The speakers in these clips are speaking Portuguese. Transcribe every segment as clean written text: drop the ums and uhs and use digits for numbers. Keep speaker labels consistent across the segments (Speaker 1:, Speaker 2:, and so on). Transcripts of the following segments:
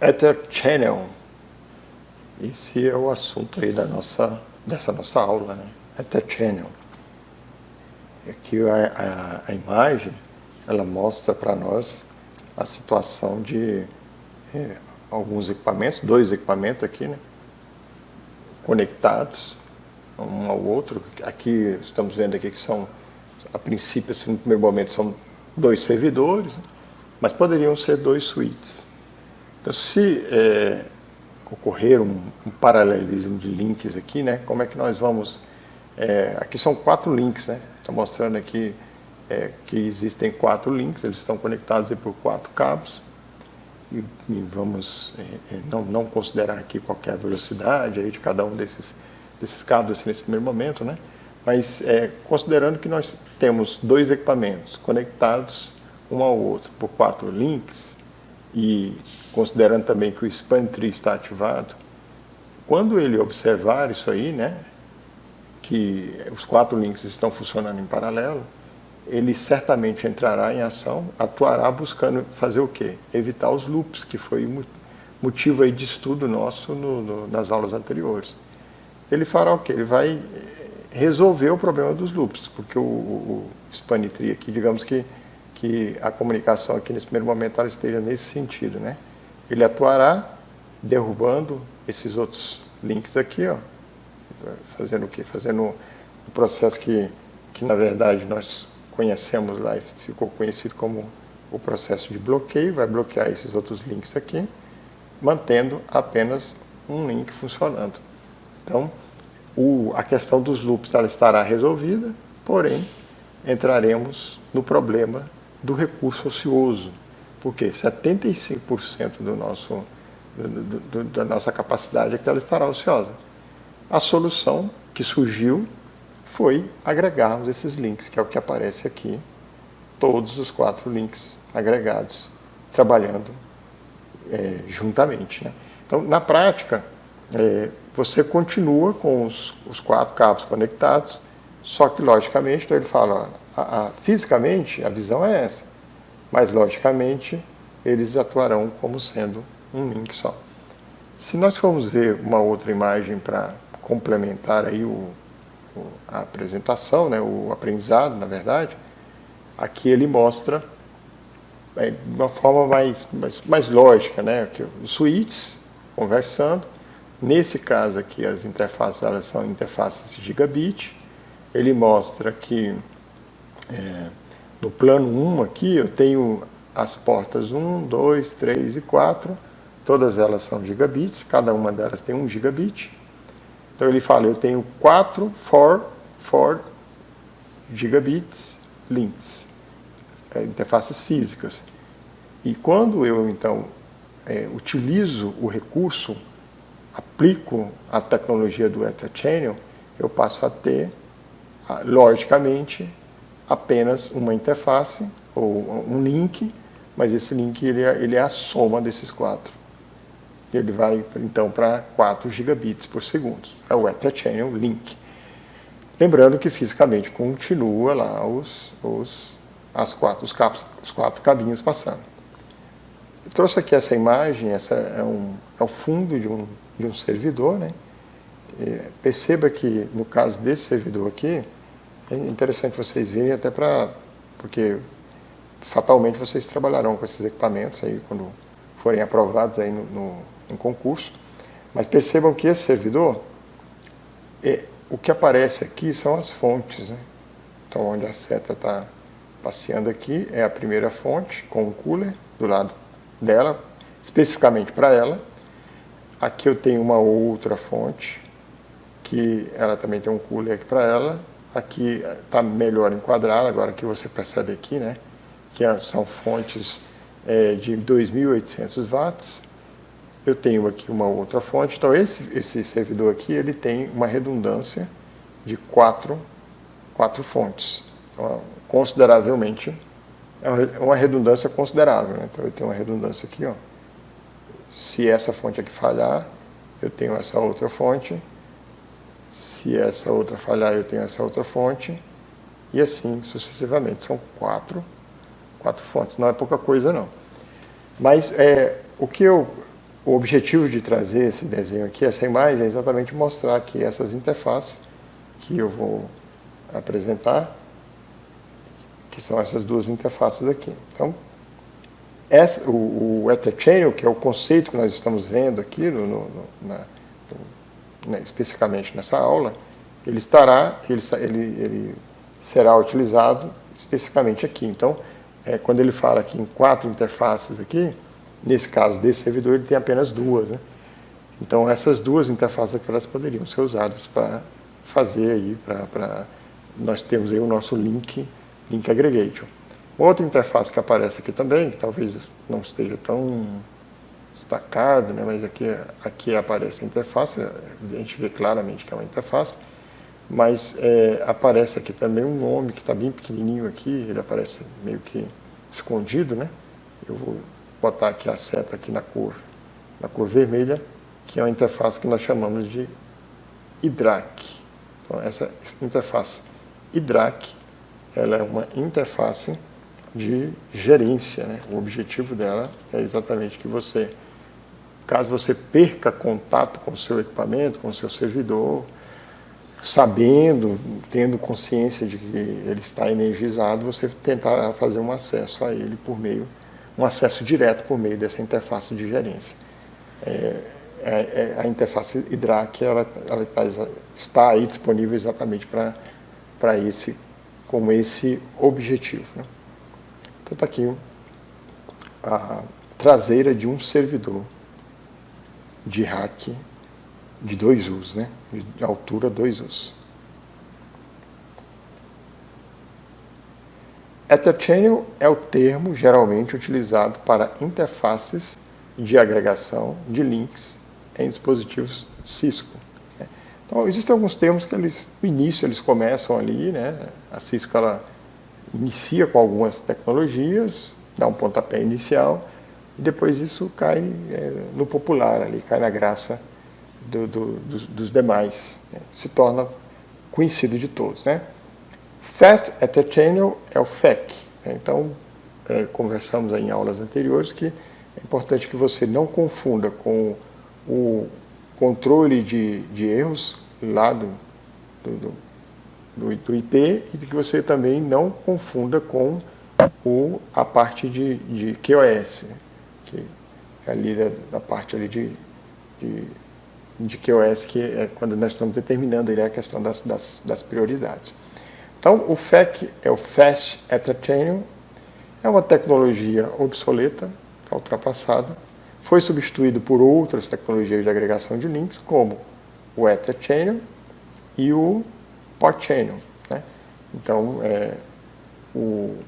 Speaker 1: Ether Channel. Esse é o assunto aí dessa nossa aula, né? Ether Channel. Aqui a imagem, ela mostra para nós a situação de alguns equipamentos, dois equipamentos aqui, né? Conectados um ao outro. Aqui estamos vendo aqui que são, a princípio, assim, no primeiro momento, são dois servidores, né? Mas poderiam ser dois suítes. Então, se ocorrer um paralelismo de links aqui, né? Como é que nós vamos... aqui são 4 links, né? Estou mostrando aqui que existem 4 links, eles estão conectados aí por 4 cabos. E vamos não considerar aqui qualquer velocidade aí de cada um desses cabos assim, nesse primeiro momento, né? Mas considerando que nós temos 2 equipamentos conectados um ao outro por 4 links, e considerando também que o span tree está ativado, quando ele observar isso aí, né, que os 4 links estão funcionando em paralelo, ele certamente entrará em ação, atuará buscando fazer o quê? Evitar os loops, que foi motivo aí de estudo nosso nas aulas anteriores. Ele fará o quê? Ele vai resolver o problema dos loops, porque o span tree aqui, digamos que a comunicação aqui nesse primeiro momento ela esteja nesse sentido, né? Ele atuará derrubando esses outros links aqui, ó, fazendo o quê? Fazendo o processo que na verdade nós conhecemos lá e ficou conhecido como o processo de bloqueio, vai bloquear esses outros links aqui, mantendo apenas um link funcionando. Então, a questão dos loops ela estará resolvida, porém, entraremos no problema do recurso ocioso, porque 75% da nossa capacidade é que ela estará ociosa. A solução que surgiu foi agregarmos esses links, que é o que aparece aqui, todos os 4 links agregados, trabalhando juntamente, né? Então, na prática, você continua com os 4 cabos conectados, só que, logicamente, então ele fala, fisicamente, a visão é essa, mas, logicamente, eles atuarão como sendo um link só. Se nós formos ver uma outra imagem para complementar aí a apresentação, né, o aprendizado, na verdade, aqui ele mostra de uma forma mais lógica, né, que os switches conversando. Nesse caso aqui, as interfaces elas são interfaces gigabit. Ele mostra que no plano 1 aqui eu tenho as portas 1, 2, 3 e 4, todas elas são gigabits, cada uma delas tem 1 gigabit. Então ele fala, eu tenho 4 gigabits links, interfaces físicas. E quando eu então utilizo o recurso, aplico a tecnologia do Ether Channel, eu passo a ter, logicamente, apenas uma interface ou um link, mas esse link ele é a soma desses 4. Ele vai então para 4 gigabits por segundo. É o Ether Channel Link. Lembrando que fisicamente continua lá os 4 cabinhos passando. Eu trouxe aqui essa imagem, essa é o fundo de um servidor, né? Perceba que no caso desse servidor aqui, é interessante vocês verem até porque fatalmente vocês trabalharão com esses equipamentos aí quando forem aprovados aí em concurso. Mas percebam que esse servidor, o que aparece aqui são as fontes, né? Então, onde a seta está passeando aqui é a primeira fonte com o cooler do lado dela, especificamente para ela. Aqui eu tenho uma outra fonte que ela também tem um cooler aqui para ela. Aqui está melhor enquadrado, agora que você percebe aqui, né, que são fontes de 2.800 watts. Eu tenho aqui uma outra fonte. Então esse servidor aqui ele tem uma redundância de 4 fontes. Então, consideravelmente, é uma redundância considerável, né? Então eu tenho uma redundância aqui, ó. Se essa fonte aqui falhar, eu tenho essa outra fonte. Se essa outra falhar, eu tenho essa outra fonte. E assim sucessivamente. São 4 fontes. Não é pouca coisa, não. Mas o que eu o objetivo de trazer esse desenho aqui, essa imagem, é exatamente mostrar aqui essas interfaces que eu vou apresentar, que são essas duas interfaces aqui. Então, o Ether Channel, que é o conceito que nós estamos vendo aqui, especificamente nessa aula, ele será utilizado especificamente aqui. Então, quando ele fala aqui em 4 interfaces aqui, nesse caso desse servidor, ele tem apenas 2, né? Então, essas 2 interfaces aqui, elas poderiam ser usadas para fazer aí, nós temos aí o nosso link aggregation. Outra interface que aparece aqui também, que talvez não esteja tão destacado, né, mas aqui aparece a interface, a gente vê claramente que é uma interface, mas aparece aqui também um nome que está bem pequenininho aqui, ele aparece meio que escondido, né? Eu vou botar aqui a seta aqui na cor vermelha, que é uma interface que nós chamamos de IDRAC. Então, essa interface IDRAC, ela é uma interface de gerência, né? O objetivo dela é exatamente que caso você perca contato com o seu equipamento, com o seu servidor, tendo consciência de que ele está energizado, você tentar fazer um acesso a ele um acesso direto por meio dessa interface de gerência. A interface IDRAC, ela está aí disponível exatamente como esse objetivo, né? Então está aqui a traseira de um servidor de rack de 2 us, né? De altura 2 us. Ether Channel é o termo geralmente utilizado para interfaces de agregação de links em dispositivos Cisco. Então, existem alguns termos que no início eles começam ali, né? A Cisco ela inicia com algumas tecnologias, dá um pontapé inicial, e depois isso cai no popular, ali, cai na graça dos demais, né? Se torna conhecido de todos, né? Fast Ether Channel é o FEC. Né? Então, conversamos aí em aulas anteriores que é importante que você não confunda com o controle de erros lá do IP e que você também não confunda com a parte de QoS, né? Que é ali da parte ali de QoS, que é quando nós estamos determinando aí a questão das prioridades. Então, o FEC é o Fast Ether Channel, é uma tecnologia obsoleta, ultrapassada, foi substituído por outras tecnologias de agregação de links, como o Ether Channel e o Port Channel, né? Então, o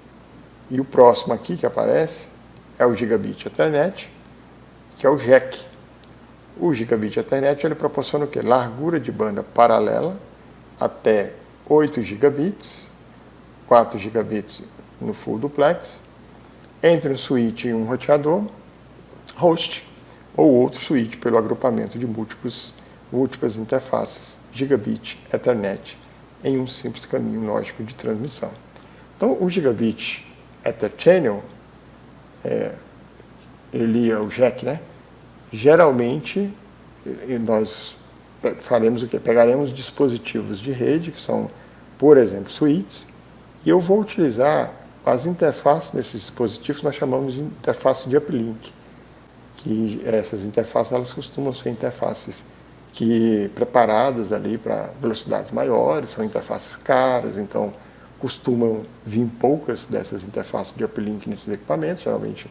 Speaker 1: próximo aqui que aparece é o Gigabit Ethernet, que é o GEC. O Gigabit Ethernet ele proporciona o quê? Largura de banda paralela até 8 gigabits, 4 gigabits no full duplex, entre um switch e um roteador, host, ou outro switch pelo agrupamento de múltiplas interfaces Gigabit Ethernet em um simples caminho lógico de transmissão. Então, o Gigabit Ether Channel, ele é o GEC, né? Geralmente, nós faremos o quê? Pegaremos dispositivos de rede, que são, por exemplo, switches, e eu vou utilizar as interfaces desses dispositivos, nós chamamos de interface de uplink, que essas interfaces elas costumam ser interfaces preparadas ali para velocidades maiores, são interfaces caras, então costumam vir poucas dessas interfaces de uplink nesses equipamentos, geralmente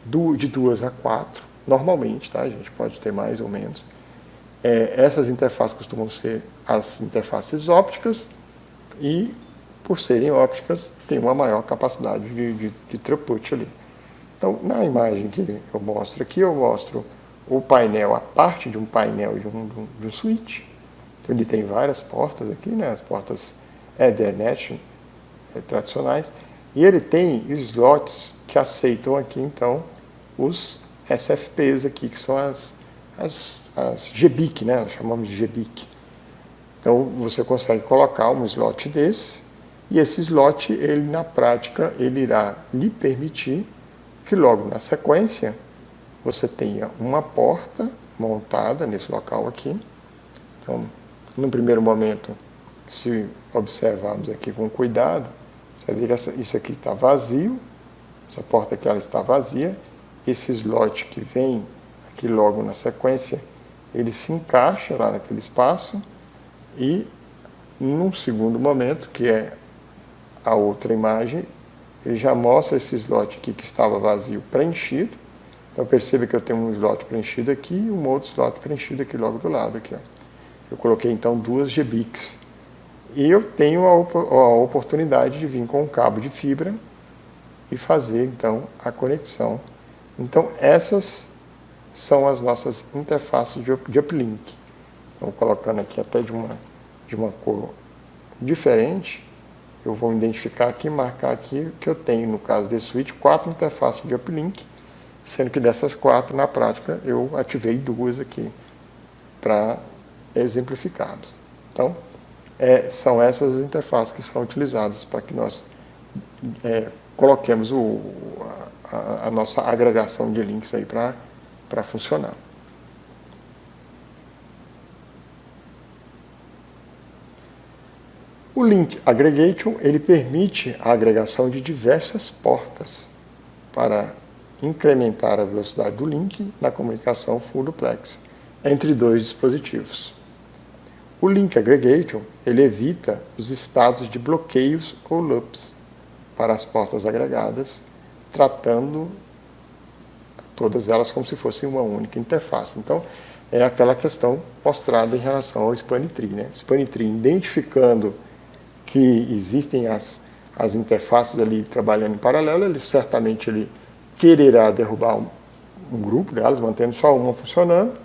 Speaker 1: de 2 a 4, normalmente, tá? A gente pode ter mais ou menos. Essas interfaces costumam ser as interfaces ópticas e, por serem ópticas, tem uma maior capacidade de throughput ali. Então, na imagem que eu mostro aqui, eu mostro o painel, a parte de um painel de um switch. Então, ele tem várias portas aqui, né? As portas Ethernet tradicionais. E ele tem slots que aceitam aqui, então, os SFPs aqui, que são as GBIC, né? Nós chamamos de GBIC. Então, você consegue colocar um slot desse, e esse slot, na prática, ele irá lhe permitir que logo na sequência, você tenha uma porta montada nesse local aqui. Então, no primeiro momento, se observarmos aqui com cuidado, você vai ver que isso aqui está vazio, essa porta aqui ela está vazia, esse slot que vem aqui logo na sequência, ele se encaixa lá naquele espaço e, num segundo momento, que é a outra imagem, ele já mostra esse slot aqui que estava vazio preenchido. Então perceba que eu tenho um slot preenchido aqui e um outro slot preenchido aqui logo do lado. Aqui, ó. Eu coloquei então duas GBICs. E eu tenho a oportunidade de vir com um cabo de fibra e fazer então a conexão. Então essas são as nossas interfaces de uplink. Então colocando aqui até de uma cor diferente, eu vou identificar aqui, marcar aqui que eu tenho, no caso desse switch, 4 interfaces de uplink, sendo que dessas 4, na prática, eu ativei 2 aqui para exemplificarmos. Então, são essas as interfaces que são utilizadas para que nós coloquemos a nossa agregação de links aí para funcionar. O Link Aggregation, ele permite a agregação de diversas portas para incrementar a velocidade do link na comunicação full duplex entre 2 dispositivos. O Link Aggregation, ele evita os estados de bloqueios ou loops para as portas agregadas, tratando todas elas como se fossem uma única interface. Então, é aquela questão mostrada em relação ao Span Tree, né? Span Tree identificando que existem as interfaces ali trabalhando em paralelo, ele certamente quererá derrubar um grupo delas, mantendo só uma funcionando,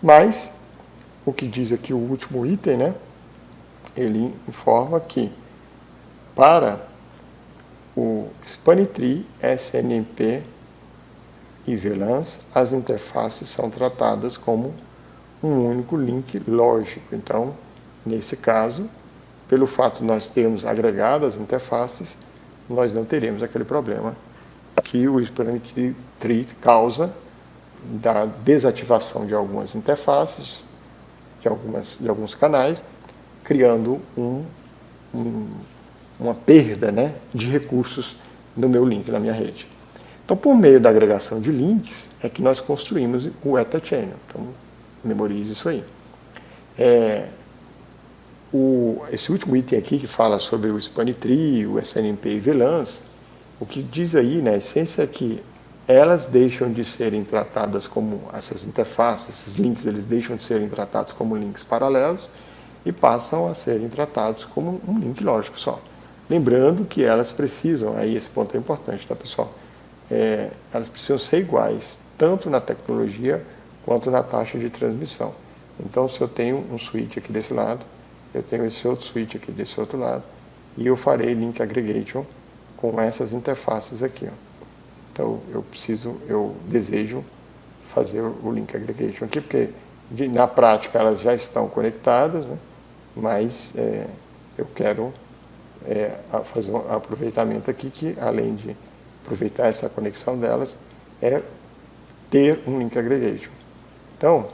Speaker 1: mas o que diz aqui o último item, né, ele informa que para o Span Tree, SNMP e VLANs, as interfaces são tratadas como um único link lógico. Então, nesse caso, pelo fato de nós termos agregado as interfaces, nós não teremos aquele problema que o Span Tree causa da desativação de algumas interfaces, de alguns canais, criando uma perda, né, de recursos no meu link, na minha rede. Então, por meio da agregação de links, é que nós construímos o Etherchannel. Então, memorize isso aí. Esse último item aqui que fala sobre o Span Tree, o SNMP e VLANs, o que diz aí, na essência, é que elas deixam de serem tratadas como essas interfaces, esses links, eles deixam de serem tratados como links paralelos e passam a serem tratados como um link lógico só. Lembrando que elas precisam, aí esse ponto é importante, tá, pessoal? Elas precisam ser iguais, tanto na tecnologia quanto na taxa de transmissão. Então, se eu tenho um switch aqui desse lado, eu tenho esse outro switch aqui desse outro lado, e eu farei link aggregation com essas interfaces aqui, ó. Então, eu desejo fazer o link aggregation aqui, porque na prática elas já estão conectadas, né? Mas eu quero fazer um aproveitamento aqui que, além de aproveitar essa conexão delas, é ter um link aggregation. Então,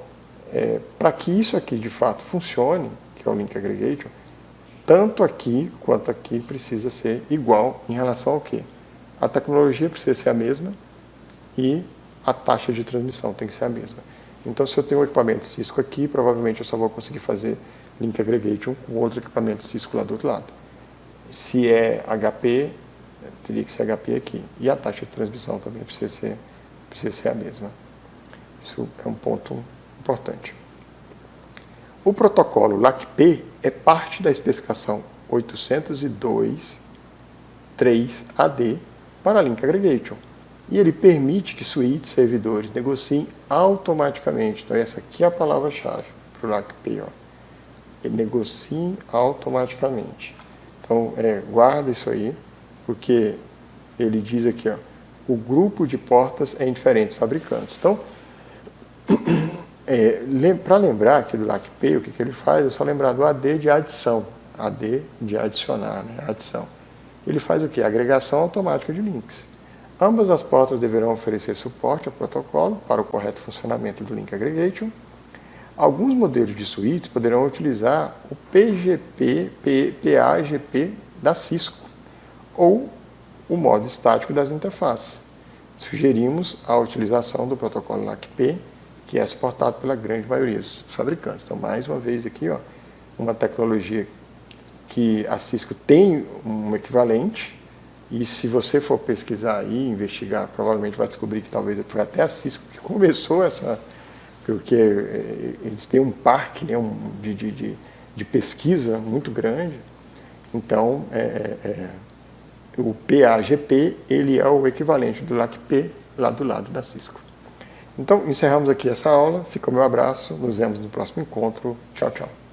Speaker 1: para que isso aqui de fato funcione, que é o link aggregation, tanto aqui quanto aqui precisa ser igual em relação ao quê? A tecnologia precisa ser a mesma e a taxa de transmissão tem que ser a mesma. Então, se eu tenho um equipamento Cisco aqui, provavelmente eu só vou conseguir fazer link aggregation com outro equipamento Cisco lá do outro lado. Se é HP, teria que ser HP aqui. E a taxa de transmissão também precisa ser a mesma. Isso é um ponto importante. O protocolo LACP é parte da especificação 802.3AD para Link Aggregation. E ele permite que switches, servidores, negociem automaticamente. Então, essa aqui é a palavra-chave para o LACP. Ó. Ele negocia automaticamente. Então, guarda isso aí, porque ele diz aqui, ó, o grupo de portas é em diferentes fabricantes. Então, para lembrar aqui do LACP, o que ele faz? É só lembrar do AD de adição. AD de adicionar, né? Adição. Ele faz o quê? Agregação automática de links. Ambas as portas deverão oferecer suporte ao protocolo para o correto funcionamento do Link Aggregation. Alguns modelos de switches poderão utilizar o PAGP da Cisco ou o modo estático das interfaces. Sugerimos a utilização do protocolo LACP, que é suportado pela grande maioria dos fabricantes. Então, mais uma vez aqui, ó, uma tecnologia que a Cisco tem um equivalente, e se você for pesquisar e investigar, provavelmente vai descobrir que talvez foi até a Cisco que começou essa, porque eles têm um parque, né, de pesquisa muito grande. Então, o PAGP, ele é o equivalente do LACP lá do lado da Cisco. Então, encerramos aqui essa aula. Fica o meu abraço. Nos vemos no próximo encontro. Tchau, tchau.